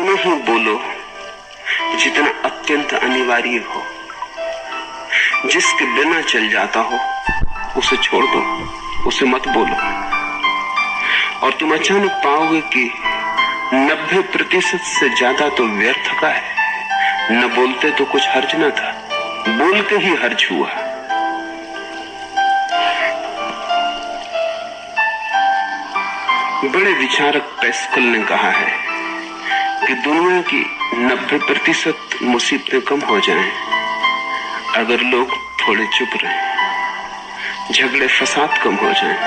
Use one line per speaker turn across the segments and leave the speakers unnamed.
उतने ही बोलो जितना अत्यंत अनिवार्य हो। जिसके बिना चल जाता हो उसे छोड़ दो, उसे मत बोलो। और तुम अचानक पाओगे कि 90% से ज्यादा तो व्यर्थ का है। न बोलते तो कुछ हर्ज न था, बोल के ही हर्ज हुआ। बड़े विचारक पैस्कल ने कहा है कि दुनिया की 90% मुसीबतें कम हो जाएं अगर लोग थोड़े चुप रहें। झगड़े फसाद कम हो जाएं,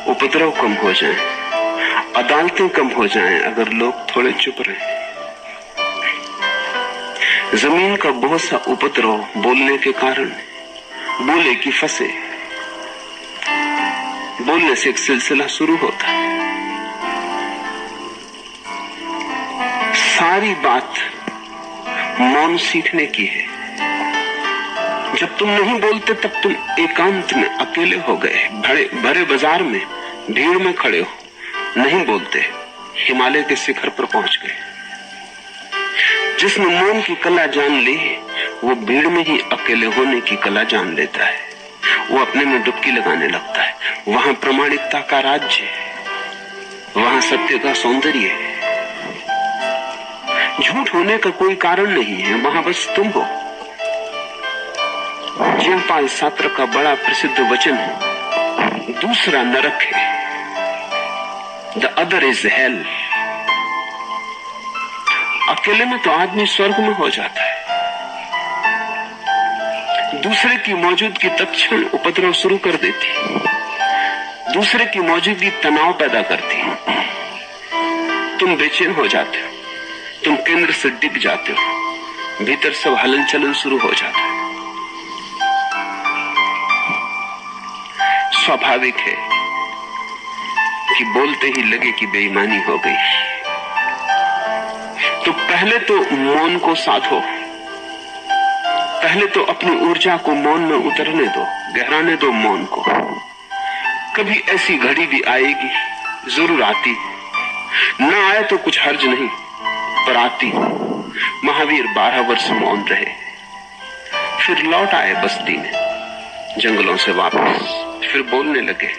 उपद्रव कम हो जाएं, अदालतें कम हो जाएं अगर लोग थोड़े चुप रहें। जमीन का बहुत सा उपद्रव बोलने के कारण, बोले कि फंसे, बोलने से एक सिलसिला शुरू होता है। सारी बात मौन सीखने की है। जब तुम नहीं बोलते तब तुम एकांत में अकेले हो गए, भरे बाजार में भीड़ में खड़े हो, नहीं बोलते, हिमालय के शिखर पर पहुंच गए। जिसने मौन की कला जान ली वो भीड़ में ही अकेले होने की कला जान लेता है। वो अपने में डुबकी लगाने लगता है। वहां प्रामाणिकता का राज्य है, वहां सत्य का सौंदर्य है। झूठ होने का कोई कारण नहीं है, वहां बस तुम हो। जीन-पाल सार्त्र का बड़ा प्रसिद्ध वचन है, दूसरा नरक है, द अदर इज हेल। अकेले में तो आदमी स्वर्ग में हो जाता है, दूसरे की मौजूदगी तत्क्षण उपद्रव शुरू कर देती, दूसरे की मौजूदगी तनाव पैदा करती। तुम बेचैन हो जाते हो, तुम केंद्र से डिग जाते हो, भीतर सब हलन चलन शुरू हो जाता है। स्वाभाविक है कि बोलते ही लगे कि बेईमानी हो गई। तो पहले तो मौन को साधो, पहले तो अपनी ऊर्जा को मौन में उतरने दो, गहराने दो मौन को। कभी ऐसी घड़ी भी आएगी, जरूर आती, न आए तो कुछ हर्ज नहीं, पर आती। महावीर 12 वर्ष मौन रहे, फिर लौट आए बस्ती में, जंगलों से वापस, फिर बोलने लगे।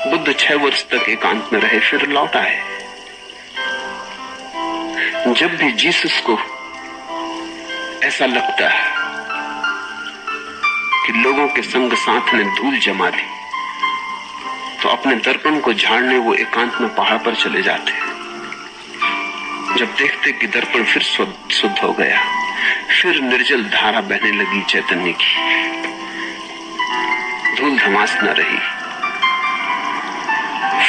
बुद्ध 6 वर्ष तक एकांत में रहे, फिर लौट आए। जब भी जीसस को ऐसा लगता है कि लोगों के संग साथ ने धूल जमा दी, तो अपने दर्पण को झाड़ने वो एकांत में पहाड़ पर चले जाते। जब देखते कि दर्पण फिर शुद्ध हो गया, फिर निर्जल धारा बहने लगी चैतन्य की, धूल धमास न रही,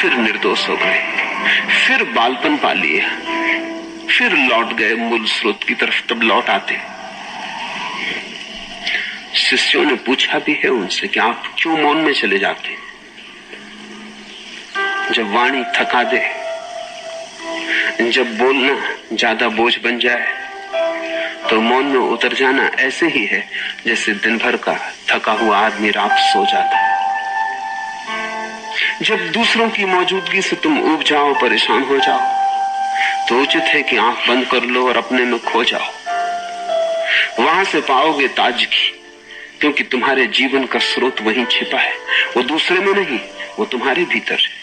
फिर निर्दोष हो गए, फिर बालपन पा लिए, फिर लौट गए मूल स्रोत की तरफ। तब लौट आते। शिष्यों ने पूछा भी है उनसे कि आप क्यों मौन में चले जाते? जब वाणी थका दे, जब बोलना ज्यादा बोझ बन जाए, तो मौन में उतर जाना ऐसे ही है जैसे दिन भर का थका हुआ आदमी रात सो जाता है। जब दूसरों की मौजूदगी से तुम ऊब जाओ, परेशान हो जाओ, तो उचित है कि आंख बंद कर लो और अपने में खो जाओ। वहां से पाओगे ताजगी, क्योंकि तुम्हारे जीवन का स्रोत वहीं छिपा है। वो दूसरे में नहीं, वो तुम्हारे भीतर है।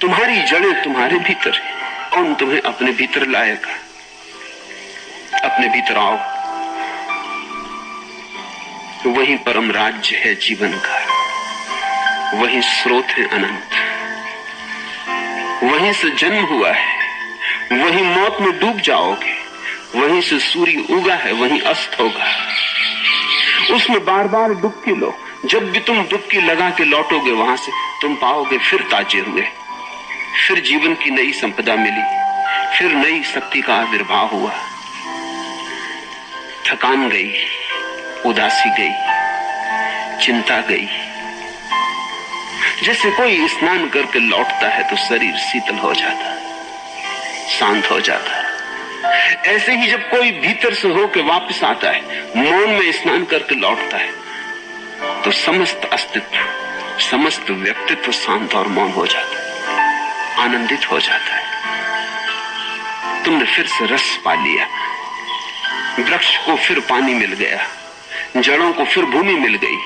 तुम्हारी जड़ें तुम्हारे भीतर है। कौन तुम्हें अपने भीतर लाएगा? अपने भीतर आओ, वही परम राज्य है जीवन का, वही स्रोत है अनंत, वहीं से जन्म हुआ है, वहीं मौत में डूब जाओगे, वहीं से सूर्य उगा है, वहीं अस्त होगा। उसमें बार बार डुबकी लो। जब भी तुम डुबकी लगा के लौटोगे वहां से, तुम पाओगे फिर ताजे हुए, फिर जीवन की नई संपदा मिली, फिर नई शक्ति का आविर्भाव हुआ। थकान गई, उदासी गई, चिंता गई। जैसे कोई स्नान करके लौटता है तो शरीर शीतल हो जाता है, शांत हो जाता है। ऐसे ही जब कोई भीतर से होकर वापस आता है, मौन में स्नान करके लौटता है, तो समस्त अस्तित्व, समस्त व्यक्तित्व शांत और मौन हो जाता है, आनंदित हो जाता है। तुमने फिर से रस पा लिया, वृक्ष को फिर पानी मिल गया, जड़ों को फिर भूमि मिल गई,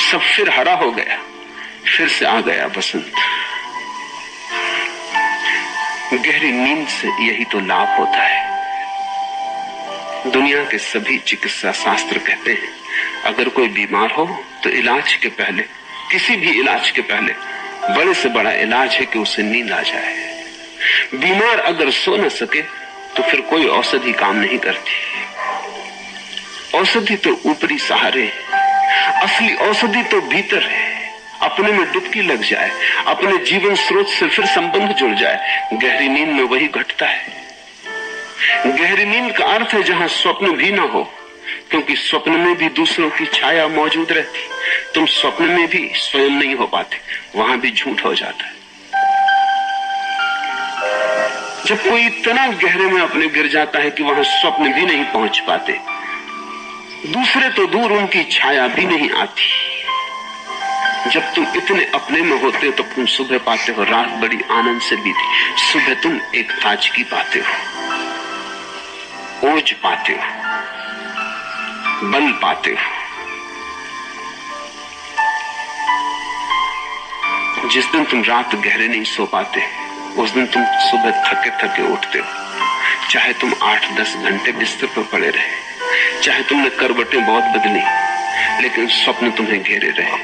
सब फिर हरा हो गया, फिर से आ गया बसंत। गहरी नींद से यही तो लाभ होता है। दुनिया के सभी चिकित्सा शास्त्र कहते हैं अगर कोई बीमार हो तो इलाज के पहले, किसी भी इलाज के पहले बड़े से बड़ा इलाज है कि उसे नींद आ जाए। बीमार अगर सो न सके तो फिर कोई औषधि काम नहीं करती। औषधि तो ऊपरी सहारे, असली औषधि तो भीतर है। अपने में डुबकी लग जाए, अपने जीवन स्रोत से फिर संबंध जुड़ जाए। गहरी नींद में वही घटता है। गहरी नींद का अर्थ है जहां स्वप्न भी ना हो, क्योंकि स्वप्न में भी दूसरों की छाया मौजूद रहती। तुम स्वप्न में भी स्वयं नहीं हो पाते, वहां भी झूठ हो जाता है। जब कोई इतना गहरे में अपने गिर जाता है कि वहां स्वप्न भी नहीं पहुंच पाते, दूसरे तो दूर उनकी छाया भी नहीं आती। जब तुम इतने अपने में होते हो तो तुम सुबह पाते हो रात बड़ी आनंद से बीती। सुबह तुम एक ताजगी पाते हो, ओज पाते हो, बल पाते हो। जिस दिन तुम रात गहरे नहीं सो पाते, उस दिन तुम सुबह थके थके उठते हो। चाहे तुम 8-10 घंटे बिस्तर पर पड़े रहे, चाहे तुमने करवटें बहुत बदली, लेकिन स्वप्न तुम्हें घेरे रहे।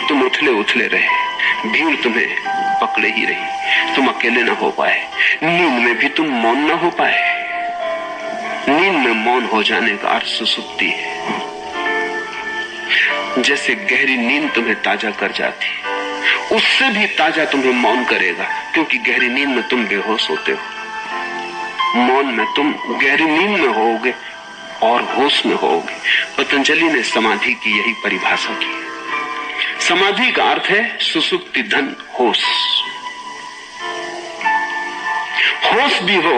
तुम उथले उथले रहे, भीड़ तुम्हें पकड़े ही रही, तुम अकेले ना हो पाए। नींद में भी तुम मौन ना हो पाए। नींद में मौन हो जाने का अर्थ सुसुप्ति है। जैसे गहरी नींद तुम्हें ताजा कर जाती, उससे भी ताजा तुम्हें मौन करेगा, क्योंकि गहरी नींद में तुम बेहोश होते हो। मौन में तुम गहरी नींद में होगे और होश में होगे। पतंजलि ने समाधि की यही परिभाषा की। समाधि का अर्थ है सुसुप्ति धन होश। होश भी हो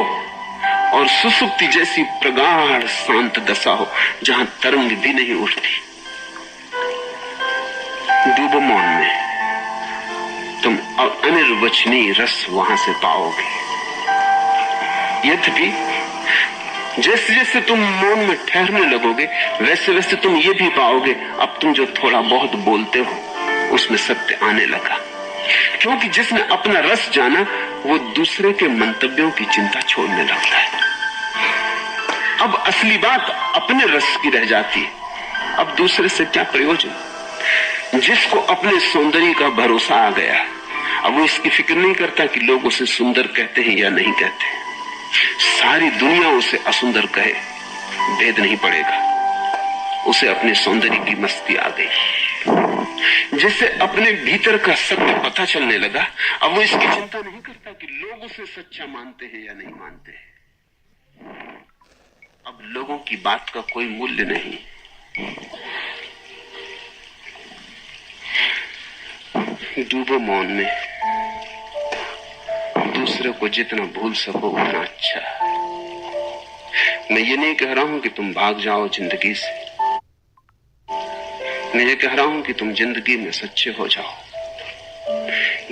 और सुसुप्ति जैसी प्रगाढ़ शांत दशा हो जहां तरंग भी नहीं उठती। डूबो मौन में, तुम अनिर्वचनीय रस वहां से पाओगे। यद्यपि जैसे जैसे तुम मौन में ठहरने लगोगे, वैसे वैसे तुम ये भी पाओगे अब तुम जो थोड़ा बहुत बोलते हो उसमें सत्य आने लगा। क्योंकि जिसने अपना रस जाना वो दूसरे के मंतव्यों की चिंता छोड़ने लगता है। अब असली बात अपने रस की रह जाती है। अब दूसरे से क्या प्रयोजन। जिसको अपने सौंदर्य का भरोसा आ गया, अब वो इसकी फिक्र नहीं करता कि लोग उसे सुंदर कहते हैं या नहीं कहते। सारी दुनिया उसे असुंदर कहे, भेद नहीं पड़ेगा, उसे अपने सौंदर्य की मस्ती आ गई। जिससे अपने भीतर का सत्य पता चलने लगा, अब वो इसकी चिंता नहीं करता कि लोग उसे सच्चा मानते हैं या नहीं मानते हैं। अब लोगों की बात का कोई मूल्य नहीं। डूबो मौन में, दूसरे को जितना भूल सको उतना अच्छा। मैं ये नहीं कह रहा हूं कि तुम भाग जाओ जिंदगी से, मैं ये कह रहा हूं कि तुम जिंदगी में सच्चे हो जाओ।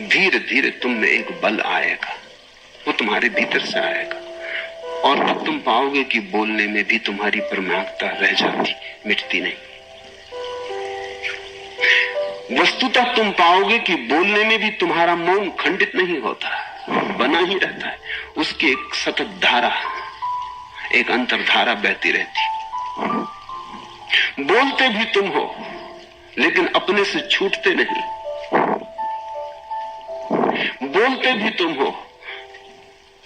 धीरे धीरे तुम में एक बल आएगा, वो तुम्हारे भीतर से आएगा, और तब तुम पाओगे कि बोलने में भी तुम्हारी प्रमाणिकता रह जाती, मिटती नहीं। वस्तुतः तुम पाओगे कि बोलने में भी तुम्हारा मौन खंडित नहीं होता, बना ही रहता है। उसकी एक सतत धारा, एक अंतर्धारा बहती रहती। बोलते भी तुम हो लेकिन अपने से छूटते नहीं। बोलते भी तुम हो,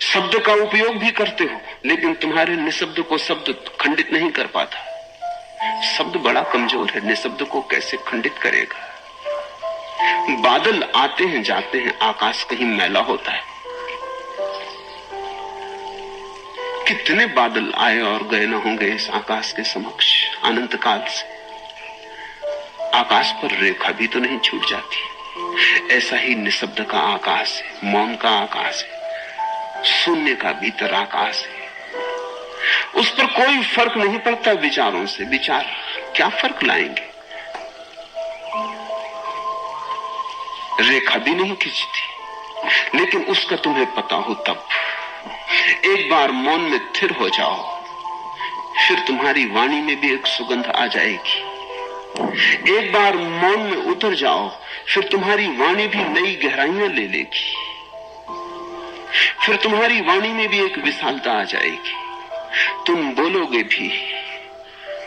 शब्द का उपयोग भी करते हो, लेकिन तुम्हारे निशब्द को शब्द खंडित नहीं कर पाता। शब्द बड़ा कमजोर है, निशब्द को कैसे खंडित करेगा। बादल आते हैं जाते हैं, आकाश कहीं मैला होता है। कितने बादल आए और गए न होंगे इस आकाश के समक्ष अनंत काल से। आकाश पर रेखा भी तो नहीं छूट जाती। ऐसा ही निशब्द का आकाश है, मौन का आकाश है, शून्य का भीतर आकाश है। उस पर कोई फर्क नहीं पड़ता विचारों से। विचार क्या फर्क लाएंगे, रेखा भी नहीं खींचती। लेकिन उसका तुम्हें पता हो तब एक बार मौन में स्थिर हो जाओ, फिर तुम्हारी वाणी में भी एक सुगंध आ जाएगी। एक बार मौन में उतर जाओ, फिर तुम्हारी वाणी भी नई गहराइयां ले लेगी। फिर तुम्हारी वाणी में भी एक विशालता आ जाएगी। तुम बोलोगे भी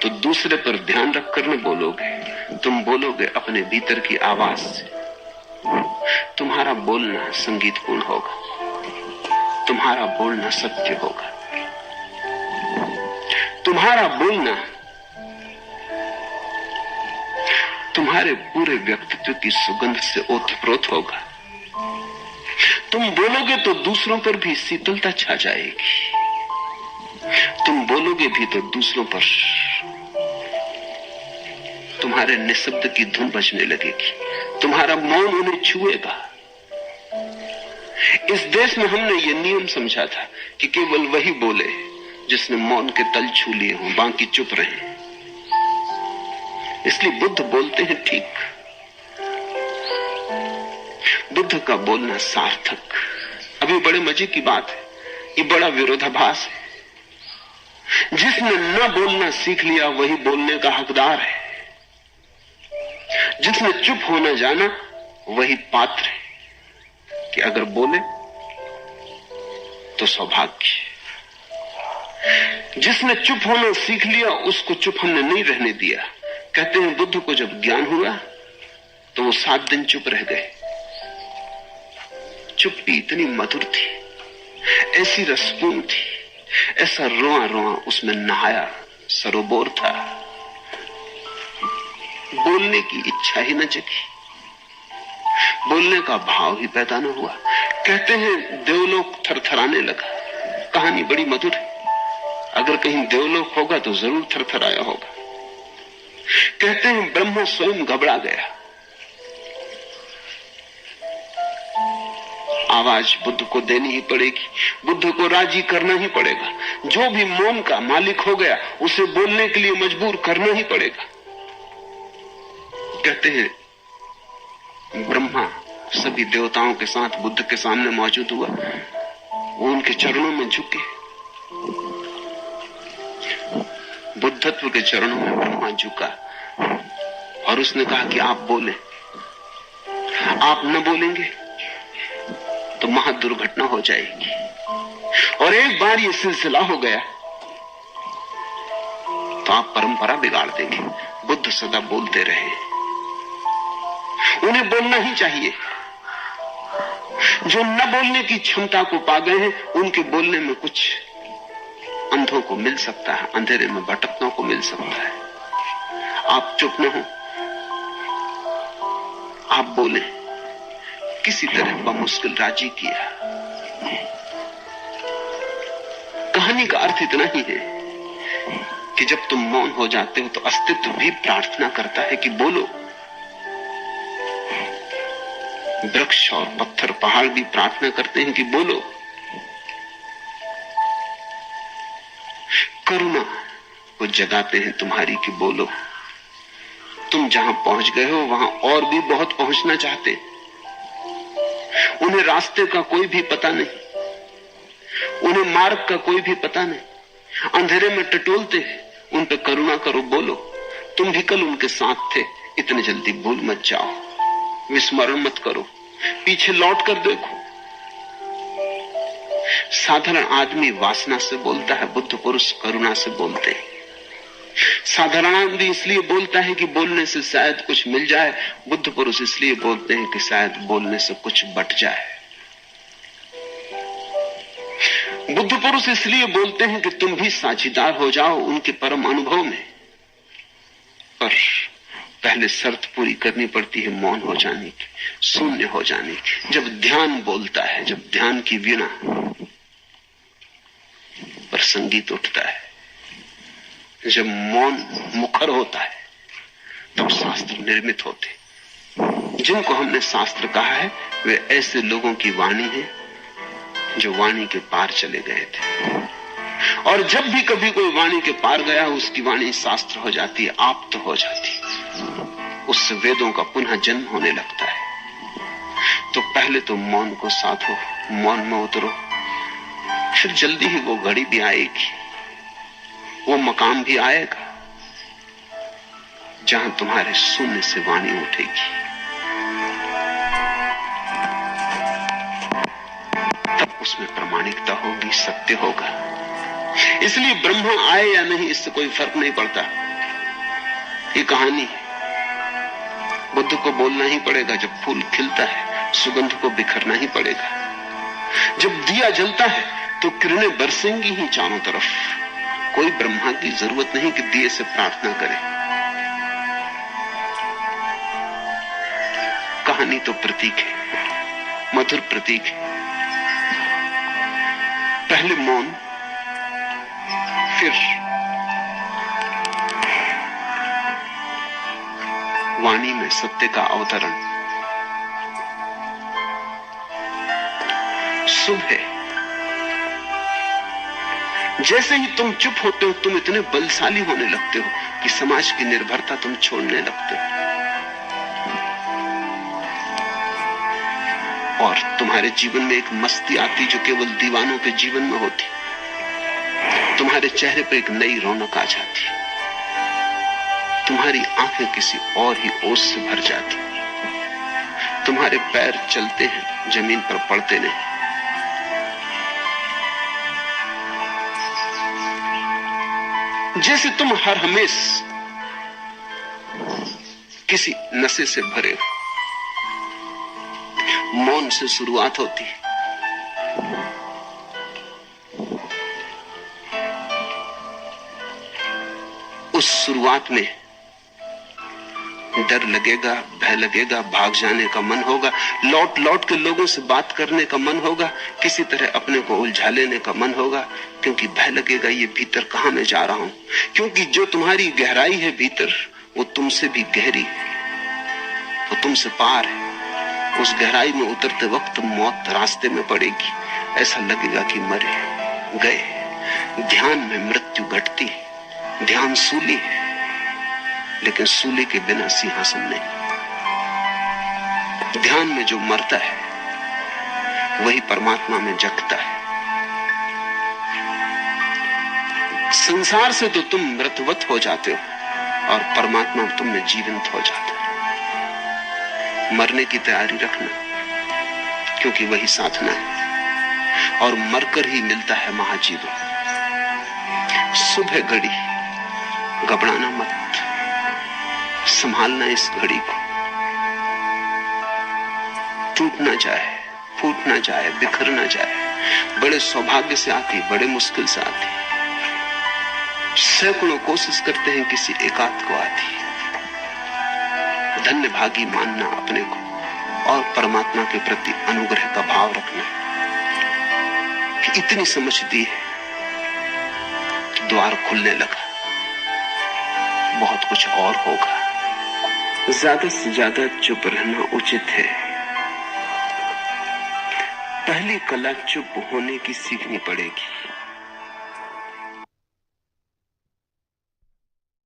तो दूसरे पर ध्यान रखकर न बोलोगे, तुम बोलोगे अपने भीतर की आवाज से। तुम्हारा बोलना संगीतपूर्ण होगा, तुम्हारा बोलना सत्य होगा, तुम्हारा बोलना तुम्हारे पूरे व्यक्तित्व की सुगंध से ओतप्रोत होगा। तुम बोलोगे तो दूसरों पर भी शीतलता छा जाएगी। तुम बोलोगे भी तो दूसरों पर तुम्हारे निशब्द की धुन बजने लगेगी। तुम्हारा मौन उन्हें छुएगा। इस देश में हमने ये नियम समझा था कि केवल वही बोले जिसने मौन के तल छू लिए हों, बाकी चुप रहे। इसलिए बुद्ध बोलते हैं ठीक। बुद्ध का बोलना सार्थक। अभी बड़े मजे की बात है, ये बड़ा विरोधाभास है। जिसने न बोलना सीख लिया वही बोलने का हकदार है। जिसने चुप होना जाना वही पात्र है कि अगर बोले तो सौभाग्य। जिसने चुप होना सीख लिया उसको चुप हमने नहीं रहने दिया। कहते हैं बुद्ध को जब ज्ञान हुआ तो वो 7 दिन चुप रह गए। चुप्पी इतनी मधुर थी, ऐसी रसपूर्ण थी, ऐसा रोआ रोआ उसमें नहाया सरोवर था। बोलने की इच्छा ही न जगी, बोलने का भाव ही पैदा न हुआ। कहते हैं देवलोक थरथराने लगा। कहानी बड़ी मधुर है। अगर कहीं देवलोक होगा तो जरूर थरथराया होगा। कहते हैं ब्रह्मा स्वयं घबरा गया। आवाज बुद्ध को देनी ही पड़ेगी, बुद्ध को राजी करना ही पड़ेगा। जो भी मौन का मालिक हो गया उसे बोलने के लिए मजबूर करना ही पड़ेगा। कहते हैं ब्रह्मा सभी देवताओं के साथ बुद्ध के सामने मौजूद हुआ। वो उनके चरणों में झुके। बुद्धत्व के चरणों में ब्रह्मा झुका और उसने कहा कि आप बोले। आप न बोलेंगे तो महादुर्घटना हो जाएगी। और एक बार ये सिलसिला हो गया तो आप परंपरा बिगाड़ देंगे। बुद्ध सदा बोलते रहे। उन्हें बोलना ही चाहिए। जो न बोलने की क्षमता को पा गए हैं उनके बोलने में कुछ अंधों को मिल सकता है, अंधेरे में भटकनों को मिल सकता है। आप चुप न हो, आप बोले। किसी तरह बमुश्किल राजी किया। कहानी का अर्थ इतना ही है कि जब तुम मौन हो जाते हो तो अस्तित्व भी प्रार्थना करता है कि बोलो। वृक्ष और पत्थर पहाड़ भी प्रार्थना करते हैं कि बोलो। करुणा को जगाते हैं तुम्हारी कि बोलो। तुम जहां पहुंच गए हो वहां और भी बहुत पहुंचना चाहते। उन्हें रास्ते का कोई भी पता नहीं, उन्हें मार्ग का कोई भी पता नहीं। अंधेरे में टटोलते हैं, उन पे करुणा करो, बोलो। तुम भी कल उनके साथ थे, इतने जल्दी भूल मत जाओ, विस्मरण मत करो, पीछे लौट कर देखो। साधारण आदमी वासना से बोलता है, बुद्ध पुरुष करुणा से बोलते हैं। साधारण आदमी इसलिए बोलता है कि बोलने से शायद कुछ मिल जाए, बुद्ध पुरुष इसलिए बोलते हैं कि शायद बोलने से कुछ बट जाए। बुद्ध पुरुष इसलिए बोलते हैं कि तुम भी साझीदार हो जाओ उनके परम अनुभव में। पर पहले शर्त पूरी करनी पड़ती है मौन हो जाने की, शून्य हो जाने की। जब ध्यान बोलता है, जब ध्यान की वीणा पर संगीत उठता है, जब मौन मुखर होता है, तब शास्त्र निर्मित होते। जिनको हमने शास्त्र कहा है वे ऐसे लोगों की वाणी है जो वाणी के पार चले गए थे। और जब भी कभी कोई वाणी के पार गया उसकी वाणी शास्त्र हो जाती है, आप्त हो जाती है। उससे वेदों का पुनः जन्म होने लगता है। तो पहले तो मौन को साधो, मौन में उतरो, फिर जल्दी ही वो घड़ी भी आएगी, वो मकाम भी आएगा जहां तुम्हारे शून्य से वाणी उठेगी। तब उसमें प्रामाणिकता होगी, सत्य होगा। इसलिए ब्रह्मा आए या नहीं, इससे कोई फर्क नहीं पड़ता। ये कहानी है। बुद्ध को बोलना ही पड़ेगा, जब फूल खिलता है सुगंध को बिखरना ही पड़ेगा। जब दिया जलता है तो किरणें बरसेंगी ही चारों तरफ। कोई ब्रह्मा की जरूरत नहीं कि दिए से प्रार्थना करे। कहानी तो प्रतीक है, मधुर प्रतीक है। पहले मौन, फिर वाणी में सत्य का अवतरण। सुबह जैसे ही तुम चुप होते हो, तुम इतने बलशाली होने लगते हो कि समाज की निर्भरता तुम छोड़ने लगते हो, और तुम्हारे जीवन में एक मस्ती आती जो केवल दीवानों के जीवन में होती। तुम्हारे चेहरे पर एक नई रौनक आ जाती, तुम्हारी आंखें किसी और ही ओस से भर जाती, तुम्हारे पैर चलते हैं, जमीन पर पड़ते नहीं। जैसे तुम हर हमेश किसी नशे से भरे हो। मौन से शुरुआत होती है, उस शुरुआत में डर लगेगा, भय लगेगा, भाग जाने का मन होगा, लौट लौट के लोगों से बात करने का मन होगा, किसी तरह अपने को उलझा लेने का मन होगा, क्योंकि भय लगेगा ये भीतर कहां मैं जा रहा हूं। क्योंकि जो तुम्हारी गहराई है भीतर, वो तुमसे भी गहरी है, वो तुमसे पार है। उस गहराई में उतरते वक्त मौत रास्ते में पड़ेगी, ऐसा लगेगा कि मरे गए। ध्यान में मृत्यु घटती है। ध्यान सूली है, लेकिन सूली के बिना सिंहासन नहीं। ध्यान में जो मरता है वही परमात्मा में जगता है। संसार से तो तुम मृतवत हो जाते हो और परमात्मा तुम में जीवंत हो जाता है। मरने की तैयारी रखना, क्योंकि वही साधना है, और मरकर ही मिलता है महाजीवन। सुबह घड़ी, घबराना मत, संभालना इस घड़ी को, टूट ना जाए, फूट ना जाए, बिखर ना जाए। बड़े सौभाग्य से आती, बड़े मुश्किल से आती। सैकड़ों कोशिश करते हैं, किसी एकाध को आती। धन्य भागी मानना अपने को, और परमात्मा के प्रति अनुग्रह का भाव रखना कि इतनी समझ दी है कि द्वार खुलने लगा, बहुत कुछ और होगा। ज्यादा से ज्यादा चुप रहना उचित है। पहली कला चुप होने की सीखनी पड़ेगी।